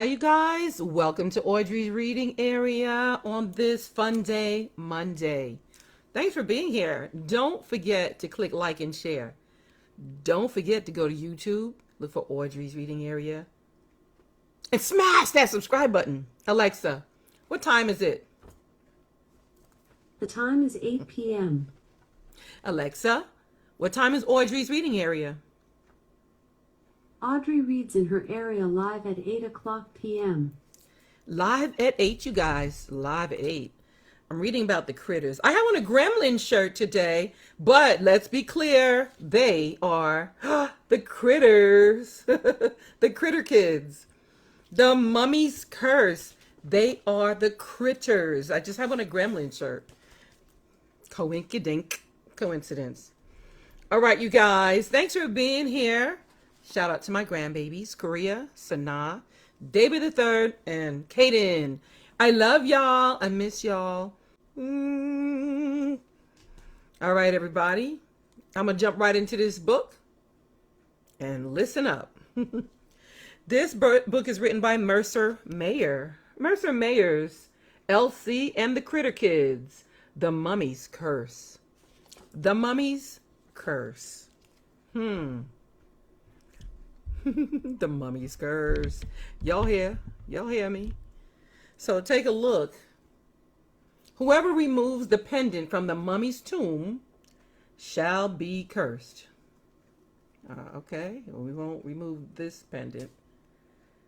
Hi, you guys. Welcome to Audrey's reading area on this fun day, Monday. Thanks for being here. Don't forget to click like and share. Don't forget to go to YouTube, look for Audrey's reading area, and smash that subscribe button. Alexa, what time is it? The time is 8 p.m. Alexa, what time is Audrey's reading area? Audrey reads in her area live at 8 o'clock p.m. Live at 8, you guys. Live at 8. I'm reading about the critters. I have on a gremlin shirt today, but let's be clear. They are the critters. The critter kids. The mummy's curse. They are the critters. I just have on a gremlin shirt. Coinkydink. Coincidence. All right, you guys. Thanks for being here. Shout out to my grandbabies, Korea, Sanaa, David the Third, and Kaden. I love y'all. I miss y'all. All right, everybody. I'm going to jump right into this book and listen up. This book is written by Mercer Mayer. Mercer Mayer's Elsie and the Critter Kids, The Mummy's Curse. The Mummy's Curse. The Mummy's Curse. Y'all hear? Y'all hear me? So take a look. Whoever removes the pendant from the mummy's tomb shall be cursed. Okay, we won't remove this pendant.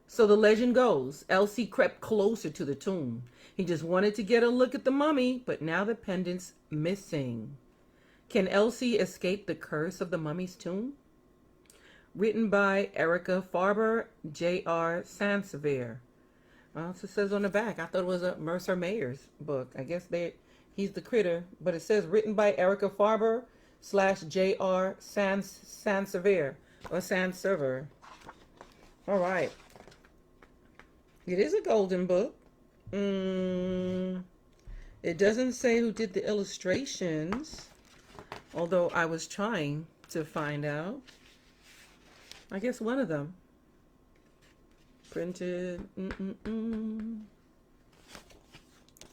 So the legend goes, Elsie crept closer to the tomb. He just wanted to get a look at the mummy, but now the pendant's missing. Can Elsie escape the curse of the mummy's tomb? Written by Erica Farber, J.R. Sansevere. Well, it says on the back. I thought it was a Mercer Mayer's book. I guess he's the critter, but it says written by Erica Farber / J.R. Sansevere or Sansever. All right. It is a golden book. It doesn't say who did the illustrations, although I was trying to find out. I guess one of them. Printed.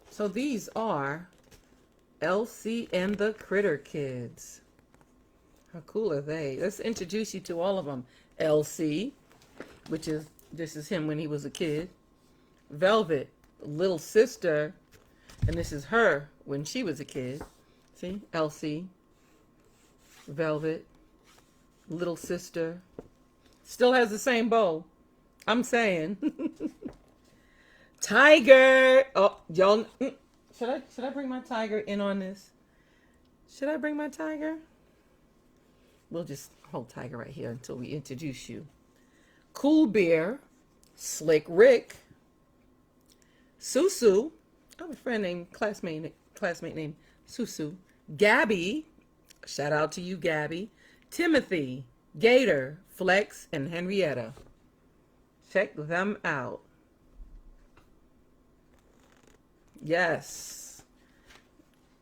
So these are Elsie and the Critter Kids. How cool are they? Let's introduce you to all of them. Elsie, this is him when he was a kid. Velvet, little sister, and this is her when she was a kid. See, Elsie, Velvet, little sister. Still has the same bow. I'm saying. Tiger. Oh, y'all. Should I bring my tiger in on this? Should I bring my tiger? We'll just hold tiger right here until we introduce you. Cool Bear, Slick Rick, Susu. I have a friend named classmate named Susu. Gabby. Shout out to you, Gabby. Timothy, Gator, Flex, and Henrietta. Check them out. Yes.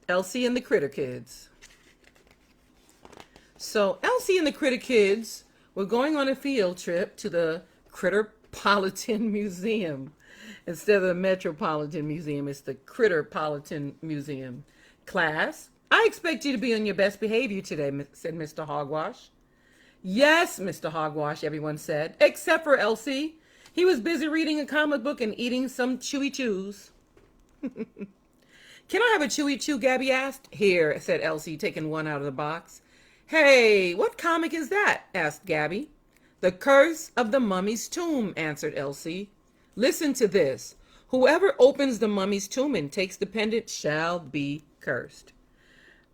Elsie and the Critter Kids. So Elsie and the Critter Kids were going on a field trip to the Critterpolitan Museum. Instead of the Metropolitan Museum, it's the Critterpolitan Museum. Class, I expect you to be on your best behavior today, said Mr. Hogwash. Yes, Mr. Hogwash, everyone said, except for Elsie. He was busy reading a comic book and eating some chewy chews. Can I have a chewy chew, Gabby asked. Here, said Elsie, taking one out of the box. Hey, what comic is that? Asked Gabby. The Curse of the Mummy's Tomb, answered Elsie. Listen to this. Whoever opens the mummy's tomb and takes the pendant shall be cursed.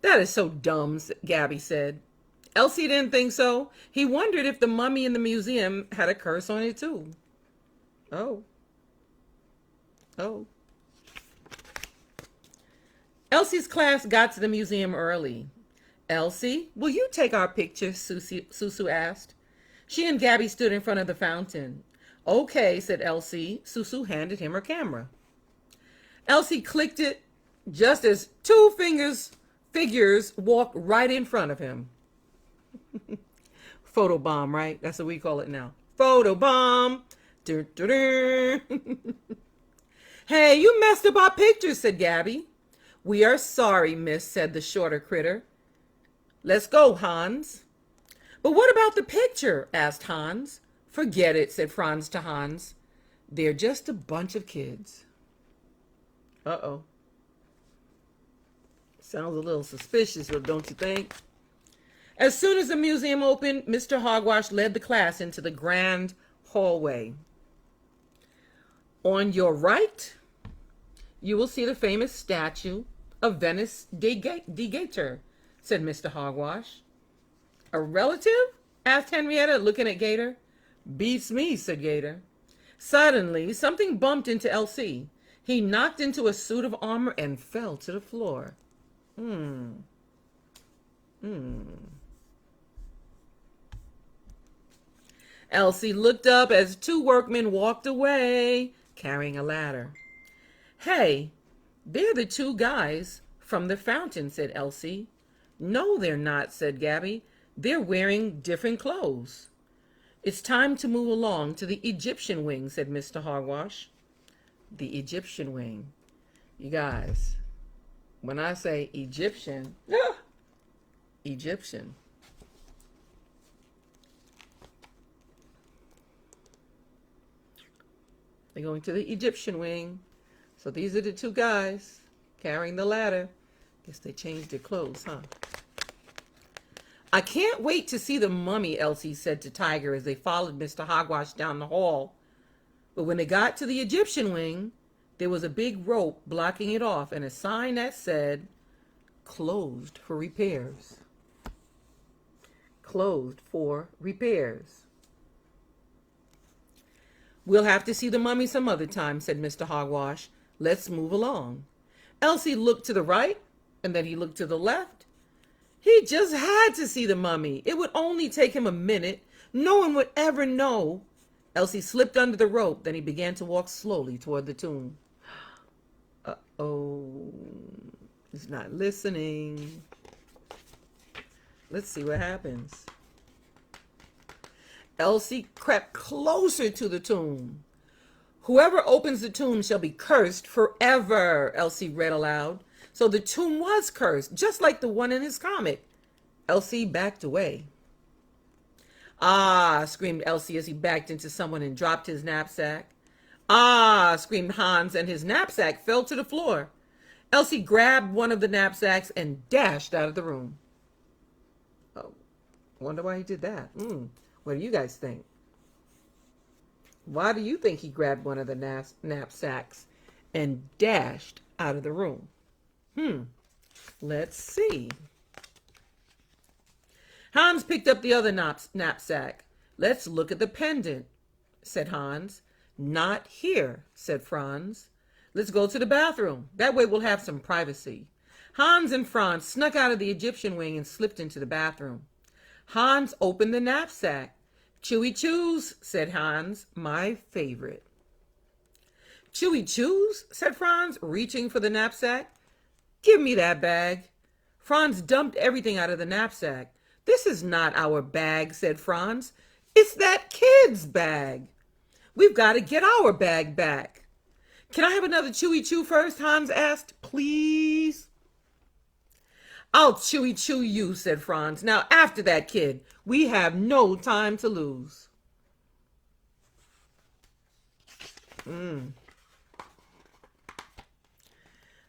That is so dumb, Gabby said. Elsie didn't think so. He wondered if the mummy in the museum had a curse on it too. Oh. Elsie's class got to the museum early. Elsie, will you take our picture? Susu asked. She and Gabby stood in front of the fountain. Okay, said Elsie. Susu handed him her camera. Elsie clicked it just as two figures walked right in front of him. Photobomb, right? That's what we call it now. Photobomb. Dun, dun, dun. Hey, you messed up our picture, said Gabby. We are sorry, miss, said the shorter critter. Let's go, Hans. But what about the picture? Asked Hans. Forget it, said Franz to Hans. They're just a bunch of kids. Uh-oh. Sounds a little suspicious, don't you think? As soon as the museum opened, Mr. Hogwash led the class into the grand hallway. On your right, you will see the famous statue of Venice de Gator, said Mr. Hogwash. A relative? Asked Henrietta, looking at Gator. Beats me, said Gator. Suddenly, something bumped into Elsie. He knocked into a suit of armor and fell to the floor. Elsie looked up as two workmen walked away, carrying a ladder. Hey, they're the two guys from the fountain, said Elsie. No, they're not, said Gabby. They're wearing different clothes. It's time to move along to the Egyptian wing, said Mr. Hogwash. The Egyptian wing. You guys, when I say Egyptian, Egyptian. They're going to the Egyptian wing. So these are the two guys carrying the ladder. Guess they changed their clothes, huh? I can't wait to see the mummy, Elsie said to Tiger as they followed Mr. Hogwash down the hall. But when they got to the Egyptian wing, there was a big rope blocking it off and a sign that said, closed for repairs. Closed for repairs. We'll have to see the mummy some other time, said Mr. Hogwash. Let's move along. Elsie looked to the right, and then he looked to the left. He just had to see the mummy. It would only take him a minute. No one would ever know. Elsie slipped under the rope. Then he began to walk slowly toward the tomb. Uh-oh. He's not listening. Let's see what happens. Elsie crept closer to the tomb. Whoever opens the tomb shall be cursed forever, Elsie read aloud. So the tomb was cursed, just like the one in his comic. Elsie backed away. Ah, screamed Elsie as he backed into someone and dropped his knapsack. Ah, screamed Hans, and his knapsack fell to the floor. Elsie grabbed one of the knapsacks and dashed out of the room. Oh, wonder why he did that. What do you guys think? Why do you think he grabbed one of the knapsacks and dashed out of the room? Let's see. Hans picked up the other knapsack. Let's look at the pendant, said Hans. Not here, said Franz. Let's go to the bathroom. That way we'll have some privacy. Hans and Franz snuck out of the Egyptian wing and slipped into the bathroom. Hans opened the knapsack. Chewy chews, said Hans, my favorite. Chewy chews, said Franz, reaching for the knapsack. Give me that bag. Franz dumped everything out of the knapsack. This is not our bag, said Franz. It's that kid's bag. We've got to get our bag back. Can I have another Chewy chew first? Hans asked. Please? I'll Chewy chew you, said Franz. Now after that, kid. We have no time to lose.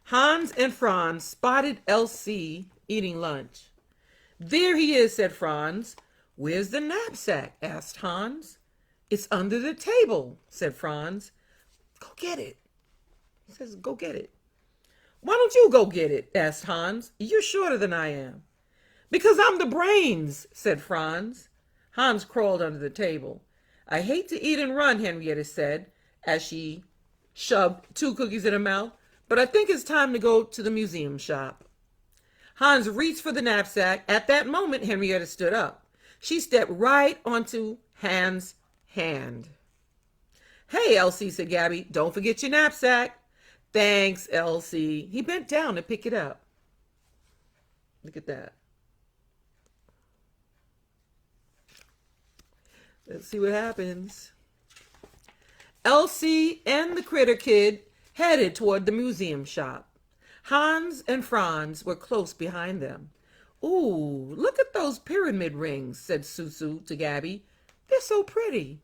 Hans and Franz spotted Elsie eating lunch. There he is, said Franz. Where's the knapsack? Asked Hans. It's under the table, said Franz. Go get it. He says, go get it. Why don't you go get it? Asked Hans. You're shorter than I am. Because I'm the brains, said Franz. Hans crawled under the table. I hate to eat and run, Henrietta said, as she shoved 2 cookies in her mouth, but I think it's time to go to the museum shop. Hans reached for the knapsack. At that moment, Henrietta stood up. She stepped right onto Hans' hand. Hey, Elsie, said Gabby, don't forget your knapsack. Thanks, Elsie. He bent down to pick it up. Look at that. Let's see what happens. Elsie and the critter kid headed toward the museum shop. Hans and Franz were close behind them. "Ooh, look at those pyramid rings," said Susu to Gabby. "They're so pretty."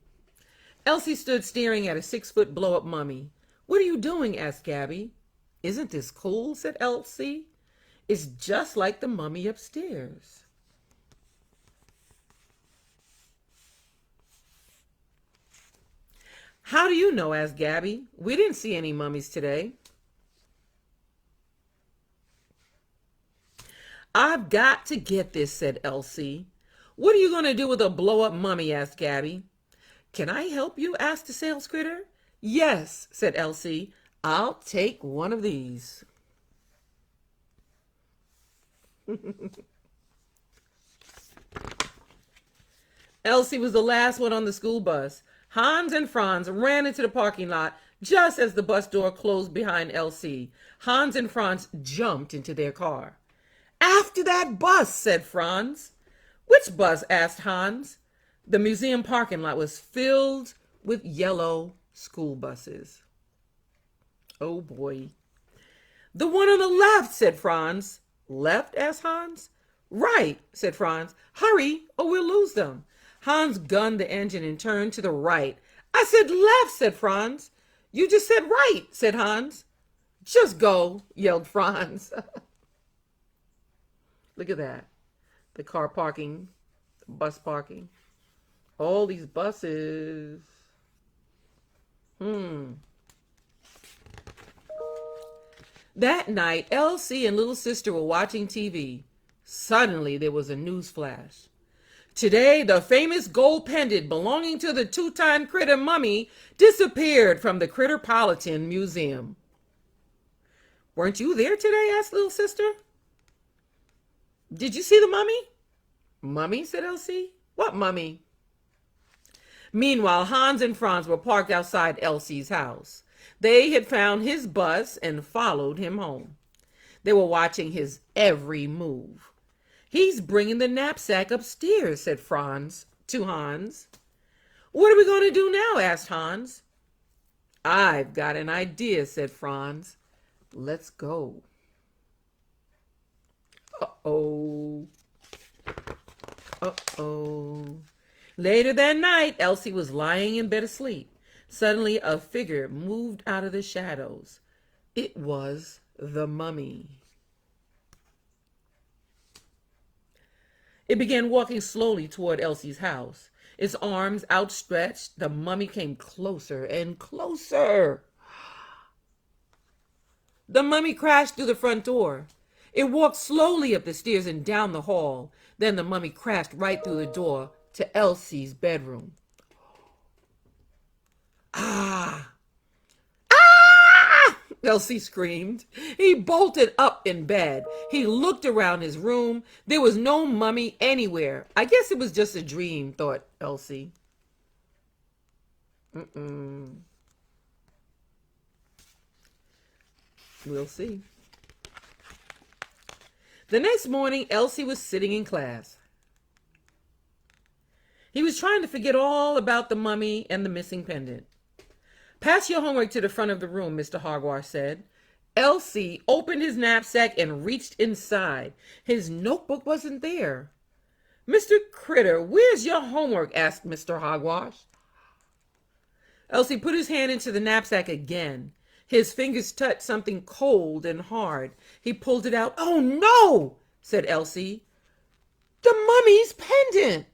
Elsie stood staring at a 6-foot blow-up mummy. "What are you doing?" asked Gabby. "Isn't this cool?" said Elsie. "It's just like the mummy upstairs." "How do you know?" asked Gabby. "We didn't see any mummies today." "I've got to get this," said Elsie. "What are you going to do with a blow-up mummy?" asked Gabby. "Can I help you?" asked the sales critter. "Yes," said Elsie. "I'll take one of these." Elsie was the last one on the school bus. Hans and Franz ran into the parking lot just as the bus door closed behind Elsie. Hans and Franz jumped into their car. "After that bus," said Franz. "Which bus?" asked Hans. The museum parking lot was filled with yellow school buses. Oh boy. "The one on the left," said Franz. "Left?" asked Hans. "Right," said Franz. "Hurry or we'll lose them." Hans gunned the engine and turned to the right. "I said left," said Franz. "You just said right," said Hans. "Just go," yelled Franz. Look at that. The car parking, the bus parking. All these buses. That night, Elsie and little sister were watching TV. Suddenly, there was a news flash. Today, the famous gold pendant belonging to the two-time critter mummy disappeared from the Critterpolitan Museum. "Weren't you there today?" asked little sister. "Did you see the mummy?" "Mummy?" said Elsie. "What mummy?" Meanwhile, Hans and Franz were parked outside Elsie's house. They had found his bus and followed him home. They were watching his every move. "He's bringing the knapsack upstairs," said Franz to Hans. "What are we going to do now?" asked Hans. "I've got an idea," said Franz. "Let's go." Uh-oh. Uh-oh. Later that night, Elsie was lying in bed asleep. Suddenly, a figure moved out of the shadows. It was the mummy. It began walking slowly toward Elsie's house. Its arms outstretched, the mummy came closer and closer. The mummy crashed through the front door. It walked slowly up the stairs and down the hall. Then the mummy crashed right through the door to Elsie's bedroom. "Ah! Ah!" Elsie screamed. He bolted up in bed. He looked around his room. There was no mummy anywhere. "I guess it was just a dream," thought Elsie. We'll see. The next morning, Elsie was sitting in class. He was trying to forget all about the mummy and the missing pendant. "Pass your homework to the front of the room," Mr. Hogwash said. Elsie opened his knapsack and reached inside. His notebook wasn't there. "Mr. Critter, where's your homework?" asked Mr. Hogwash. Elsie put his hand into the knapsack again. His fingers touched something cold and hard. He pulled it out. "Oh, no," said Elsie. "The mummy's pendant."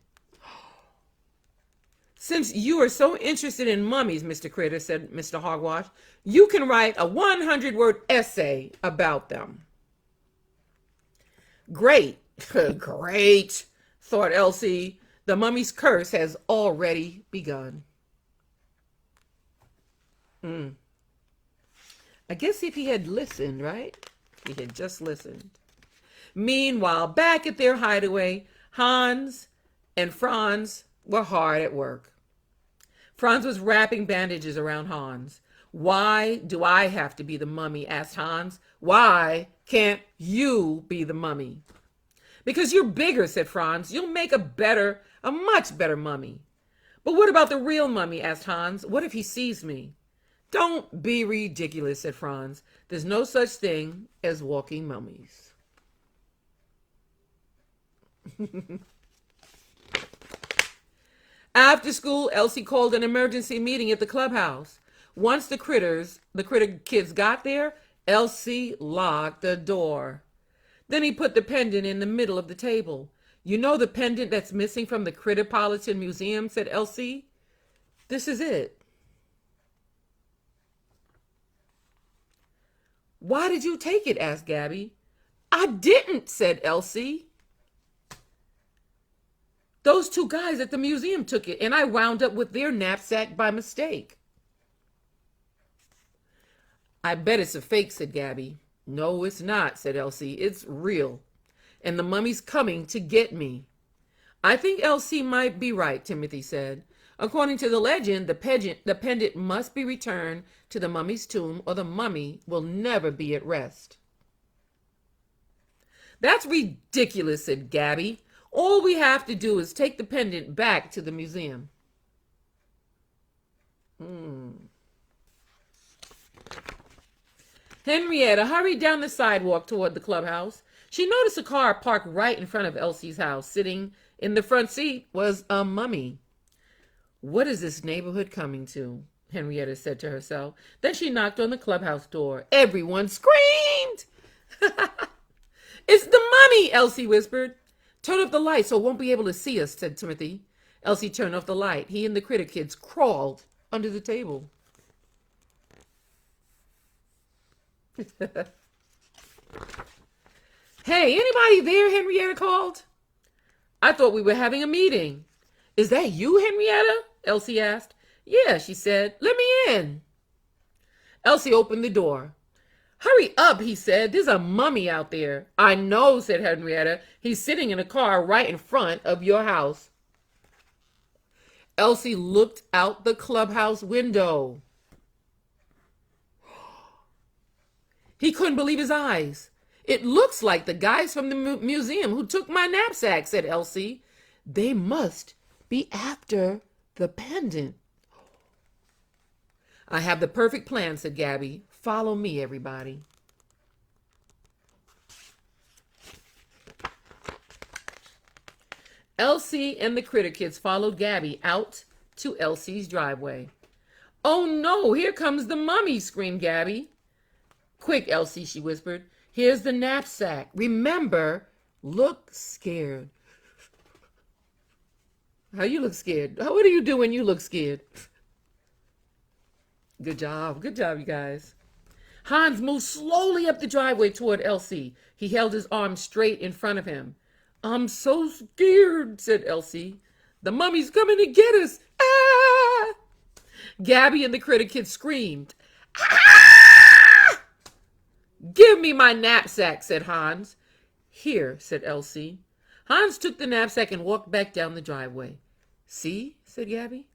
"Since you are so interested in mummies, Mr. Critter," said Mr. Hogwash, "you can write a 100-word essay about them." Great, great, thought Elsie. The mummy's curse has already begun. I guess if he had listened, right? He had just listened. Meanwhile, back at their hideaway, Hans and Franz were hard at work. Franz was wrapping bandages around Hans. "Why do I have to be the mummy?" asked Hans. "Why can't you be the mummy?" "Because you're bigger," said Franz. "You'll make a much better mummy." But what about the real mummy? Asked Hans. What if he sees me? Don't be ridiculous, said Franz. There's no such thing as walking mummies. After school, Elsie called an emergency meeting at the clubhouse. Once the critter kids got there, Elsie locked the door. Then he put the pendant in the middle of the table. You know the pendant that's missing from the Critterpolitan Museum, said Elsie. This is it. Why did you take it? Asked Gabby. I didn't, said Elsie. Those two guys at the museum took it, and I wound up with their knapsack by mistake. I bet it's a fake, said Gabby. No, it's not, said Elsie. It's real. And the mummy's coming to get me. I think Elsie might be right, Timothy said. According to the legend, the pendant must be returned to the mummy's tomb, or the mummy will never be at rest. That's ridiculous, said Gabby. All we have to do is take the pendant back to the museum. Henrietta hurried down the sidewalk toward the clubhouse. She noticed a car parked right in front of Elsie's house. Sitting in the front seat was a mummy. What is this neighborhood coming to? Henrietta said to herself. Then she knocked on the clubhouse door. Everyone screamed. It's the mummy, Elsie whispered. Turn off the light so it won't be able to see us, said Timothy. Elsie turned off the light. He and the critter kids crawled under the table. Hey, anybody there? Henrietta called. I thought we were having a meeting. Is that you, Henrietta? Elsie asked. Yeah, she said. Let me in. Elsie opened the door. Hurry up, he said. There's a mummy out there. I know, said Henrietta. He's sitting in a car right in front of your house. Elsie looked out the clubhouse window. He couldn't believe his eyes. It looks like the guys from the museum who took my knapsack, said Elsie. They must be after the pendant. I have the perfect plan, said Gabby. Follow me, everybody. Elsie and the critter kids followed Gabby out to Elsie's driveway. Oh no, here comes the mummy, screamed Gabby. Quick, Elsie, she whispered. Here's the knapsack. Remember, look scared. How you look scared? What do you do when you look scared? Good job, you guys. Hans moved slowly up the driveway toward Elsie. He held his arms straight in front of him. I'm so scared, said Elsie. The mummy's coming to get us. Ah! Gabby and the critter kids screamed. Ah! Give me my knapsack, said Hans. Here, said Elsie. Hans took the knapsack and walked back down the driveway. See, said Gabby.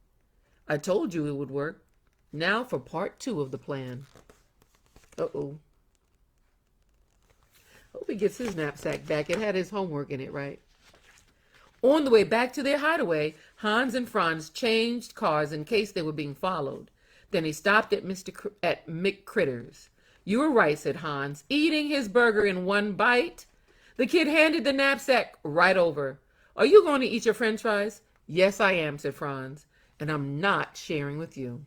I told you it would work. Now for part 2 of the plan. Uh-oh. Hope he gets his knapsack back. It had his homework in it, right? On the way back to their hideaway, Hans and Franz changed cars in case they were being followed. Then he stopped at Mick Critter's. You were right, said Hans, eating his burger in one bite. The kid handed the knapsack right over. Are you going to eat your french fries? Yes, I am, said Franz, and I'm not sharing with you.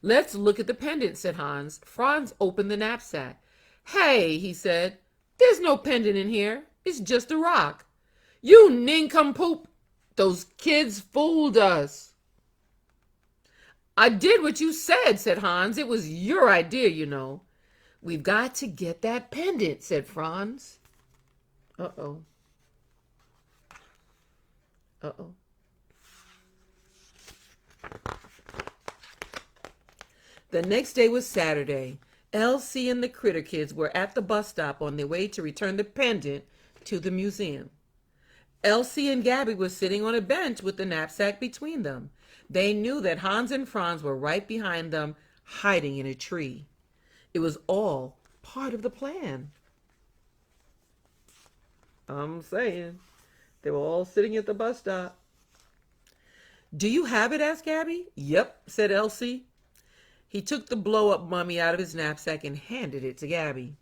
Let's look at the pendant, said Hans. Franz opened the knapsack. Hey, he said, there's no pendant in here. It's just a rock. You nincompoop. Those kids fooled us. I did what you said Hans. It was your idea, you know. We've got to get that pendant, said Franz. Uh-oh. Uh-oh. The next day was Saturday. Elsie and the critter kids were at the bus stop on their way to return the pendant to the museum. Elsie and Gabby were sitting on a bench with the knapsack between them. They knew that Hans and Franz were right behind them, hiding in a tree. It was all part of the plan. I'm saying, they were all sitting at the bus stop. Do you have it? Asked Gabby. Yep, said Elsie. He took the blow-up mummy out of his knapsack and handed it to Gabby.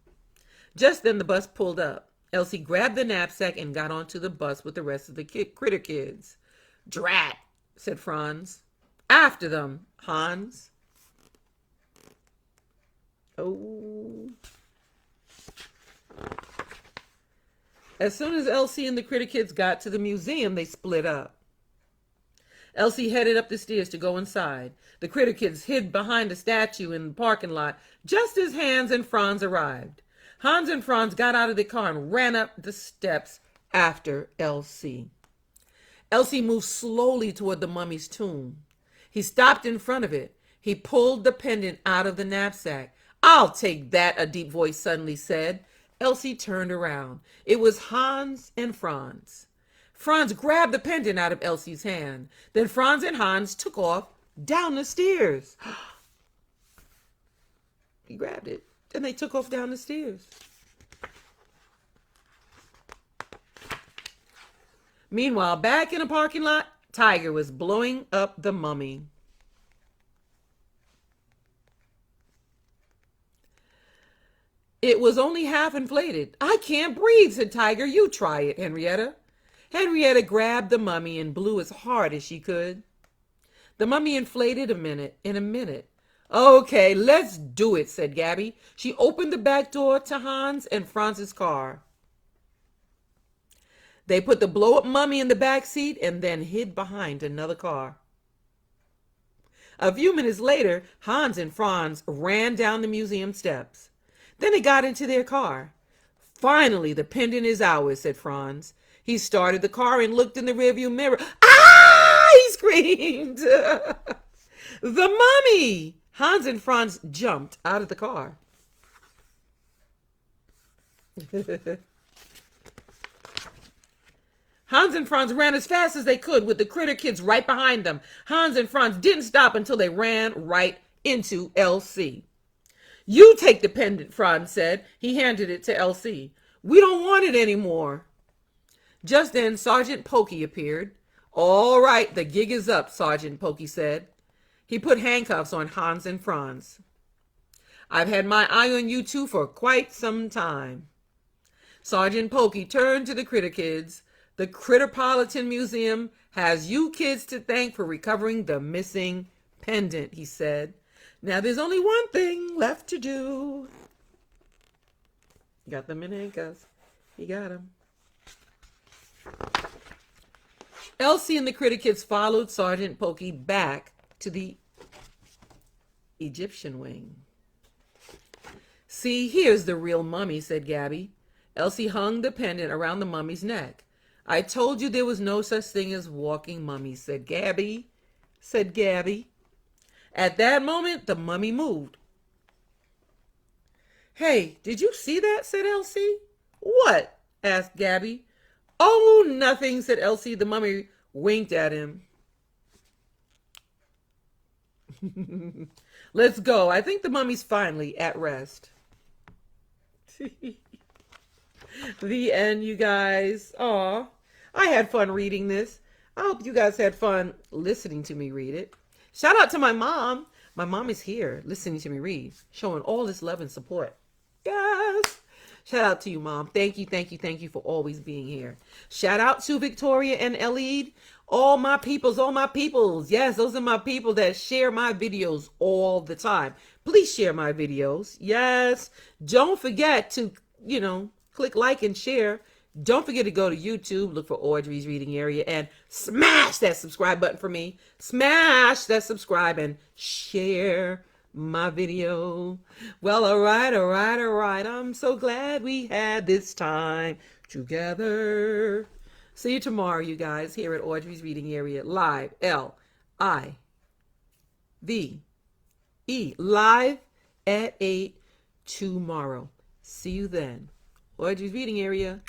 Just then the bus pulled up. Elsie grabbed the knapsack and got onto the bus with the rest of the critter kids. Drat, said Franz. After them, Hans. Oh. As soon as Elsie and the critter kids got to the museum, they split up. Elsie headed up the stairs to go inside. The critter kids hid behind a statue in the parking lot just as Hans and Franz arrived. Hans and Franz got out of the car and ran up the steps after Elsie. Elsie moved slowly toward the mummy's tomb. He stopped in front of it. He pulled the pendant out of the knapsack. I'll take that, a deep voice suddenly said. Elsie turned around. It was Hans and Franz. Franz grabbed the pendant out of Elsie's hand. Then Franz and Hans took off down the stairs. He grabbed it, and they took off down the stairs. Meanwhile, back in the parking lot, Tiger was blowing up the mummy. It was only half inflated. I can't breathe, said Tiger. You try it, Henrietta. Henrietta grabbed the mummy and blew as hard as she could. The mummy inflated in a minute. Okay, let's do it, said Gabby. She opened the back door to Hans and Franz's car. They put the blow-up mummy in the back seat and then hid behind another car. A few minutes later, Hans and Franz ran down the museum steps. Then they got into their car. Finally, the pendant is ours, said Franz. He started the car and looked in the rearview mirror. Ah! He screamed. The mummy! Hans and Franz jumped out of the car. Hans and Franz ran as fast as they could with the critter kids right behind them. Hans and Franz didn't stop until they ran right into Elsie. You take the pendant, Franz said. He handed it to Elsie. We don't want it anymore. Just then, Sergeant Pokey appeared. All right, the gig is up, Sergeant Pokey said. He put handcuffs on Hans and Franz. I've had my eye on you two for quite some time. Sergeant Pokey turned to the critter kids. The Critterpolitan Museum has you kids to thank for recovering the missing pendant, he said. Now there's only one thing left to do. Got them in handcuffs. He got them. Elsie and the critter kids followed Sergeant Pokey back to the Egyptian wing. See, here's the real mummy, said Gabby. Elsie hung the pendant around the mummy's neck. I told you there was no such thing as walking mummies, said Gabby. At that moment, the mummy moved. Hey, did you see that? Said Elsie. What? Asked Gabby. Oh, nothing, said Elsie. The mummy winked at him. Let's go. I think the mummy's finally at rest. The end, you guys. Aw, I had fun reading this. I hope you guys had fun listening to me read it. Shout out to my mom. My mom is here listening to me read, showing all this love and support. Yes. Shout out to you, Mom. Thank you for always being here. Shout out to Victoria and Elide. All my peoples. Yes, those are my people that share my videos all the time. Please share my videos. Yes. Don't forget to, click like and share. Don't forget to go to YouTube, look for Audrey's Reading Area, and smash that subscribe button for me. Smash that subscribe and share my video. Well, all right. I'm so glad we had this time together. See you tomorrow, you guys, here at Audrey's Reading Area, live, Live, live at 8 tomorrow. See you then. Audrey's Reading Area.